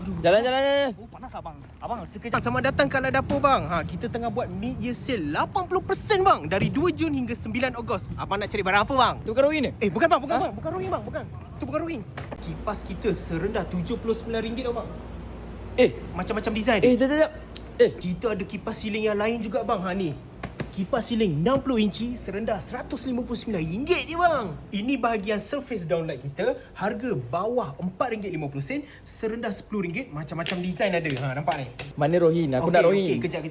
Jalan. Oh, panas abang. Abang, Sekejap, selamat datang ke Alat Dapur bang. Kita tengah buat mid-year sale 80% bang. Dari 2 Jun hingga 9 Ogos. Abang nak cari barang apa bang? Tukar ruin ni? Bukan bang, bukan bang. Bukan rowing bang, bukan. Tu bukan rowing. Kipas kita serendah RM79 tau bang. Macam-macam design. Sekejap. Kita ada kipas siling yang lain juga bang. Ni. Kipas siling 60 inci serendah RM159 je bang. Ini bahagian surface downlight kita. Harga bawah RM4.50, serendah RM10. Macam-macam design ada. Nampak ni? Mana Rohin? Aku nak Rohin. Okey, kejap.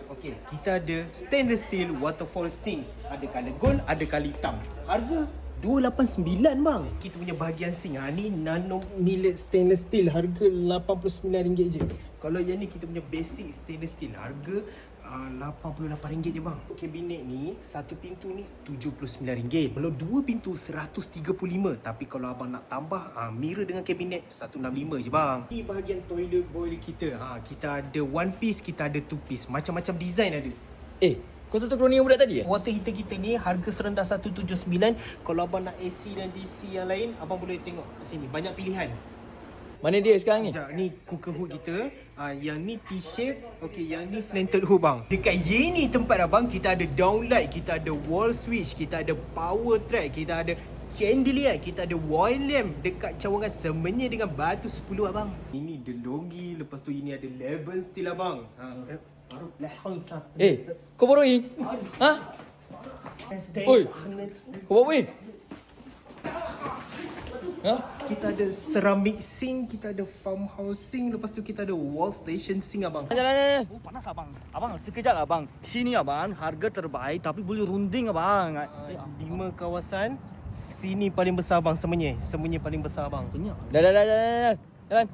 Okey, kita ada stainless steel waterfall sink. Ada color gold, ada color hitam. Harga RM289 bang. Kita punya bahagian sink ni nano millet stainless steel, harga RM89 je. Kalau yang ni kita punya basic stainless steel, harga RM88 je bang. Kabinet ni satu pintu ni RM79. Kalau dua pintu RM135. Tapi kalau abang nak tambah mirror dengan kabinet RM165 je bang. Ni bahagian toilet bowl kita. Kita ada one piece, kita ada two piece. Macam-macam design ada. Kau satu kronik yang budak tadi Water heater kita ni harga serendah RM179. Kalau abang nak AC dan DC yang lain, abang boleh tengok kat sini. Banyak pilihan. Mana dia sekarang ni? Sekejap, ni cooker hood kita. Yang ni T-shape. Okey, yang ni slanted hood bang. Dekat Y ni tempat abang, kita ada downlight, kita ada wall switch, kita ada power track, kita ada chandelier, kita ada wall lamp dekat cawangan semenye dengan batu 10 abang. Ini DeLonghi, lepas tu ini ada Leven steel abang. Baru lahon sah. Kau baru Rohin? Oi, kau buat apa ni? Kita ada ceramic sink, kita ada farmhouse sink, lepas tu kita ada wall station sink abang. Jalan. Oh, panas abang. Abang, sekejap abang. Sini abang, harga terbaik tapi boleh runding abang. 5 kawasan. Sini paling besar abang, semenye paling besar abang. Banyak. Jalan.